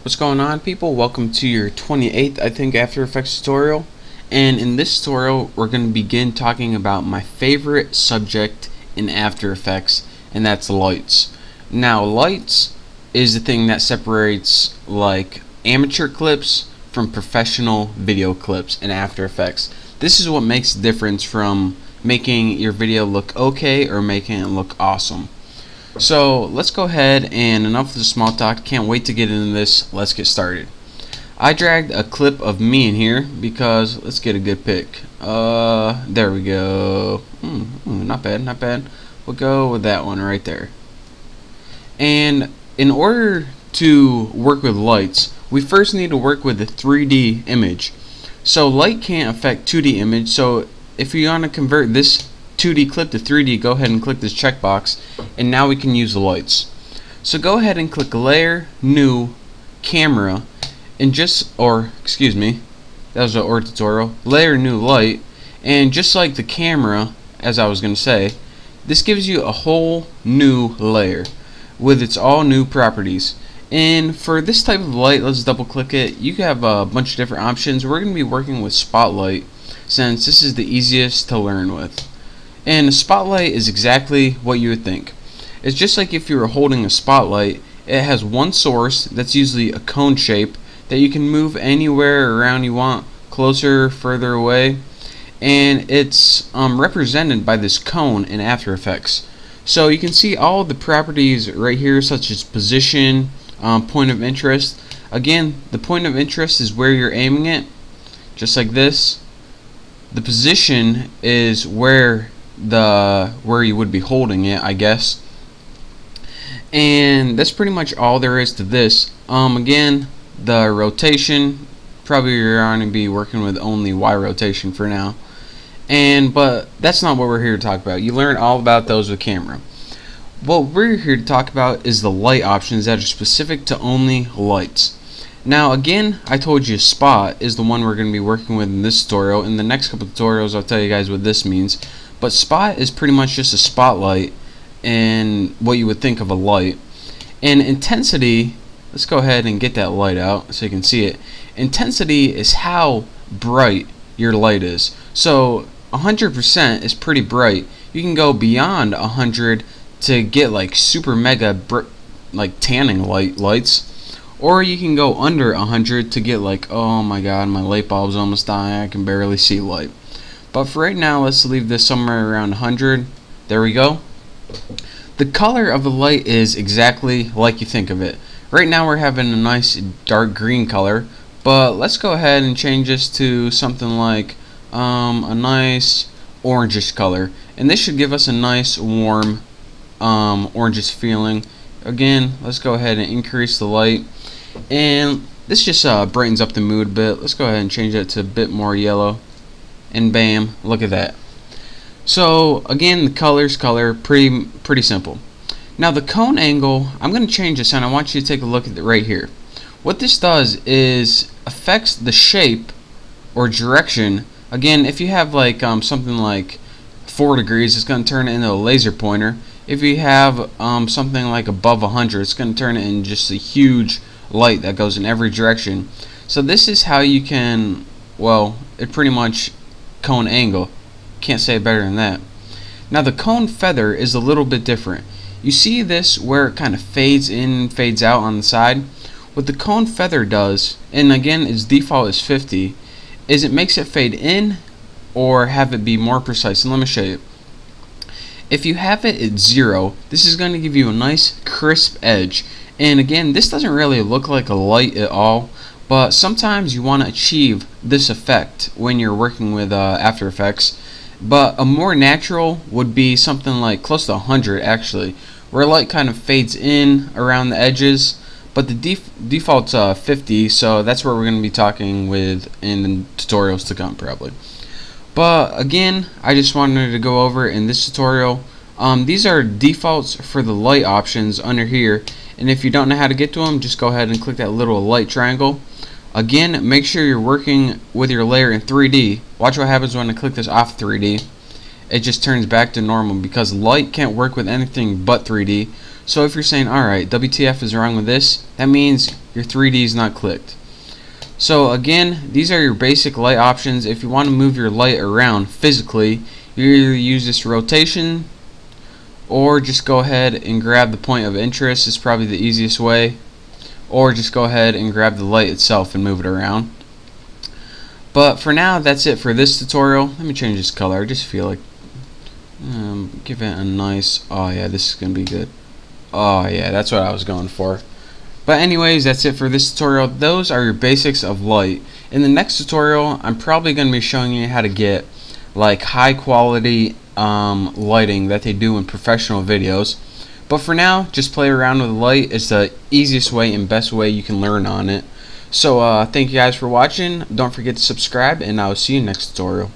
What's going on, people? Welcome to your 28th, I think, After Effects tutorial. And in this tutorial, we're going to begin talking about my favorite subject in After Effects, and that's lights. Now, lights is the thing that separates like amateur clips from professional video clips in After Effects. This is what makes the difference from making your video look okay or making it look awesome. So let's go ahead, and enough of the small talk. Can't wait to get into this. Let's get started. I dragged a clip of me in here because let's get a good pic. There we go. Not bad, not bad. We'll go with that one right there. And in order to work with lights, we first need to work with a 3D image. So light can't affect 2D image, so if you want to convert this 2D clip to 3D, go ahead and click this checkbox, and now we can use the lights. So go ahead and click Layer, New, Camera, and excuse me, that was an OR tutorial. Layer, New, Light, and just like the camera, as I was going to say, this gives you a whole new layer with its all new properties. And for this type of light, let's double click it. You have a bunch of different options. We're going to be working with Spotlight since this is the easiest to learn with. And a spotlight is exactly what you would think. It's just like if you were holding a spotlight. It has one source that's usually a cone shape that you can move anywhere around you want, closer, further away, and it's represented by this cone in After Effects. So you can see all of the properties right here, such as position, point of interest. Again, the point of interest is where you're aiming it, just like this. The position is where you would be holding it, I guess. And that's pretty much all there is to this. Again, the rotation, probably you're going to be working with only Y rotation for now. But that's not what we're here to talk about. You learn all about those with camera. What we're here to talk about is the light options that are specific to only lights. Now again, I told you spot is the one we're going to be working with in this tutorial. In the next couple tutorials, I'll tell you guys what this means. But spot is pretty much just a spotlight and what you would think of a light. And intensity, let's go ahead and get that light out so you can see it. Intensity is how bright your light is. So 100% is pretty bright. You can go beyond 100 to get like super mega like tanning lights, or you can go under 100 to get like, oh my god, my light bulb's almost dying, I can barely see light. But for right now, let's leave this somewhere around 100. There we go. The color of the light is exactly like you think of it. Right now we're having a nice dark green color, but let's go ahead and change this to something like a nice orangish color, and this should give us a nice warm orangish feeling. Again, let's go ahead and increase the light, and this just brightens up the mood a bit. Let's go ahead and change that to a bit more yellow. And bam, look at that. So again, the color, pretty simple. Now the cone angle, I'm going to change this, and I want you to take a look at it right here. What this does is affects the shape or direction. Again, if you have like something like 4 degrees, it's going to turn it into a laser pointer. If you have something like above 100, it's going to turn it into just a huge light that goes in every direction. So this is how you can, well, it pretty much cone angle. Can't say it better than that. Now the cone feather is a little bit different. You see this where it kind of fades in, fades out on the side? What the cone feather does, and again its default is 50, is it makes it fade in or have it be more precise. And let me show you. If you have it at 0, this is going to give you a nice crisp edge. And again, this doesn't really look like a light at all, but sometimes you want to achieve this effect when you're working with After Effects. But a more natural would be something like close to 100 actually, where light kind of fades in around the edges. But the default's 50, so that's where we're going to be talking with in the tutorials to come probably. But again, I just wanted to go over in this tutorial. These are defaults for the light options under here, and if you don't know how to get to them, just go ahead and click that little light triangle. Again, make sure you're working with your layer in 3D. Watch what happens when I click this off 3D. It just turns back to normal because light can't work with anything but 3D. So if you're saying, alright, WTF is wrong with this, that means your 3D is not clicked. So again, these are your basic light options. If you want to move your light around physically, you either use this rotation or just go ahead and grab the point of interest. It's probably the easiest way. Or just go ahead and grab the light itself and move it around. But for now, that's it for this tutorial. Let me change this color. I just feel like give it a nice, oh yeah, this is gonna be good. Oh yeah, that's what I was going for. But anyways, that's it for this tutorial. Those are your basics of light. In the next tutorial, I'm probably going to be showing you how to get like high quality lighting that they do in professional videos. But for now, just play around with light. It's the easiest way and best way you can learn on it. So thank you guys for watching. Don't forget to subscribe, and I'll see you next tutorial.